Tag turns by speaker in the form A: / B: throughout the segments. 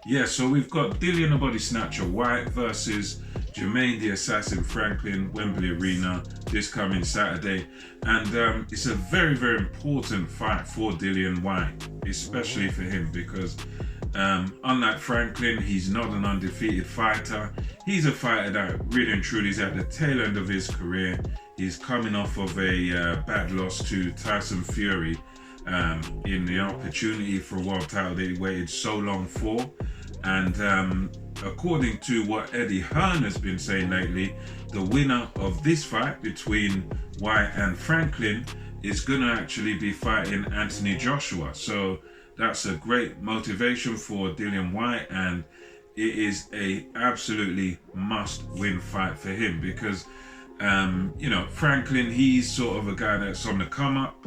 A: Yeah, so we've got Dillian the Body Snatcher Whyte versus Jermaine the Assassin Franklin, Wembley Arena, this coming Saturday. And it's a very, very important fight for Dillian Whyte, especially for him because unlike Franklin, he's not an undefeated fighter. He's a fighter that really and truly is at the tail end of his career. He's coming off of a bad loss to Tyson Fury in the opportunity for a world title that he waited so long for. And according to what Eddie Hearn has been saying lately, the winner of this fight between Whyte and Franklin is going to actually be fighting Anthony Joshua. So that's a great motivation for Dillian Whyte, and it is a absolutely must-win fight for him because, Franklin, he's sort of a guy that's on the come-up.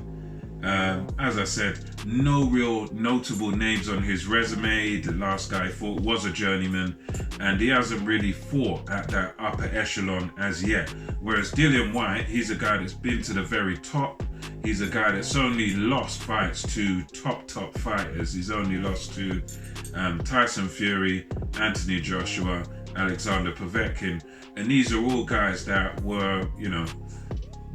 A: As I said, no real notable names on his resume. The last guy he fought was a journeyman, and he hasn't really fought at that upper echelon as yet. Whereas Dillian Whyte, he's a guy that's been to the very top. He's a guy that's only lost fights to top fighters. He's only lost to Tyson Fury, Anthony Joshua, Alexander Povetkin, and these are all guys that were,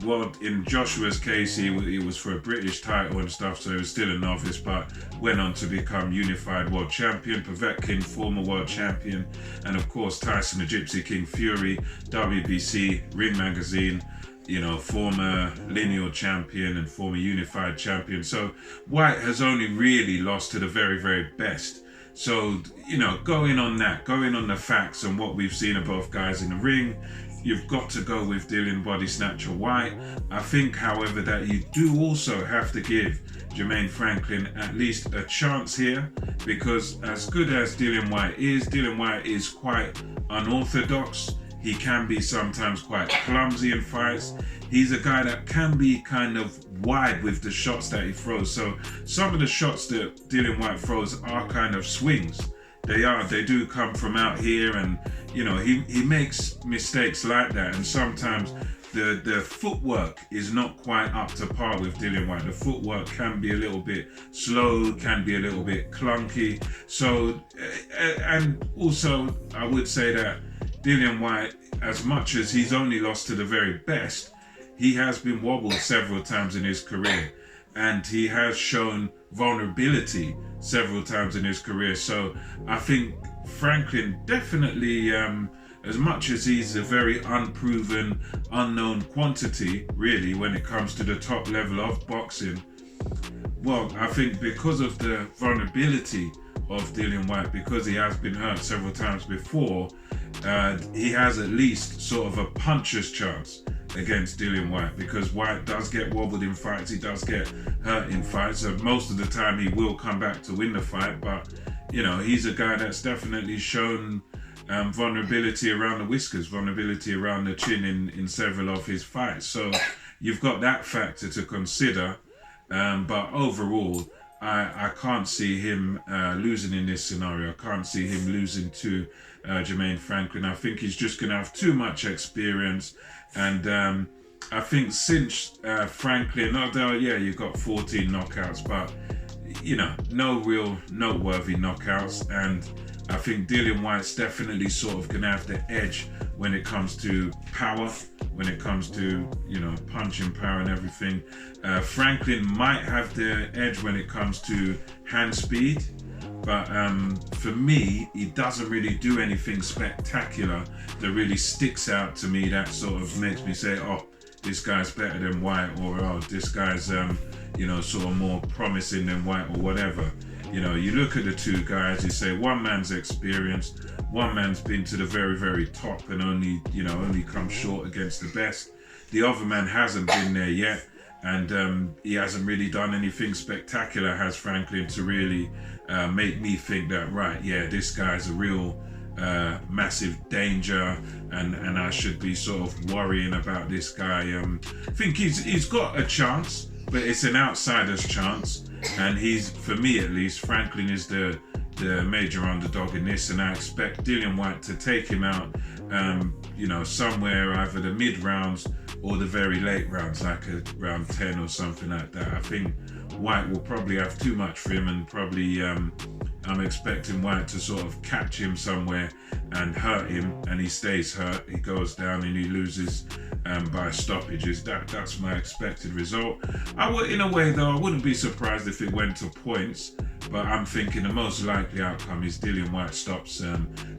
A: well, in Joshua's case, he was for a British title and stuff, so he was still a novice, but went on to become unified world champion. Povetkin, former world champion, and of course Tyson the Gypsy King Fury, WBC, Ring Magazine, former lineal champion and former unified champion. So Whyte has only really lost to the very, very best. So, going on the facts and what we've seen of both guys in the ring, you've got to go with Dillian Body Snatcher Whyte. I think, however, that you do also have to give Jermaine Franklin at least a chance here, because as good as Dillian Whyte is quite unorthodox. He can be sometimes quite clumsy in fights. He's a guy that can be kind of wide with the shots that he throws. So some of the shots that Dillian Whyte throws are kind of swings. They do come from out here, and he makes mistakes like that, and sometimes the footwork is not quite up to par with Dillian Whyte. The footwork can be a little bit slow, can be a little bit clunky. So and also I would say that Dillian Whyte, as much as he's only lost to the very best, he has been wobbled several times in his career, and he has shown vulnerability several times in his career. So I think Franklin definitely, as much as he's a very unproven, unknown quantity, really, when it comes to the top level of boxing, well, I think because of the vulnerability of Dillian Whyte, because he has been hurt several times before, he has at least sort of a puncher's chance against Dillian Whyte, because Whyte does get wobbled in fights, he does get hurt in fights, so most of the time he will come back to win the fight, but he's a guy that's definitely shown vulnerability around the whiskers, vulnerability around the chin in several of his fights. So you've got that factor to consider, but overall I can't see him losing in this scenario. I can't see him losing to Jermaine Franklin. I think he's just going to have too much experience. And I think since Franklin, although, yeah, you've got 14 knockouts, but, no real noteworthy knockouts. And I think Dillian Whyte's definitely sort of going to have the edge when it comes to power, when it comes to, punching power and everything. Franklin might have the edge when it comes to hand speed. But for me, he doesn't really do anything spectacular that really sticks out to me, that sort of makes me say, oh, this guy's better than Whyte, or oh, this guy's, sort of more promising than Whyte, or whatever. You look at the two guys, you say one man's experienced, one man's been to the very, very top and only come short against the best. The other man hasn't been there yet, and he hasn't really done anything spectacular, has Franklin, to really make me think that, right, yeah, this guy's a real massive danger, and I should be sort of worrying about this guy. I think he's got a chance, but it's an outsider's chance, and for me at least, Franklin is the major underdog in this, and I expect Dillian Whyte to take him out, somewhere either the mid rounds or the very late rounds, like round 10 or something like that. I think Whyte will probably have too much for him and probably I'm expecting Whyte to sort of catch him somewhere and hurt him, and he stays hurt. He goes down and he loses by stoppages. That's my expected result. In a way though, I wouldn't be surprised if it went to points, but I'm thinking the most likely outcome is Dillian Whyte stops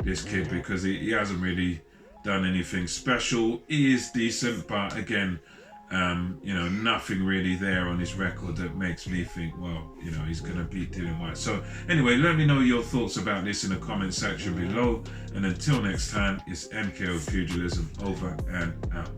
A: this kid, because he hasn't really done anything special. He is decent, but again, nothing really there on his record that makes me think, well, he's going to beat Dillian Whyte. So anyway, let me know your thoughts about this in the comment section below. And until next time, it's MKO Pugilism over and out.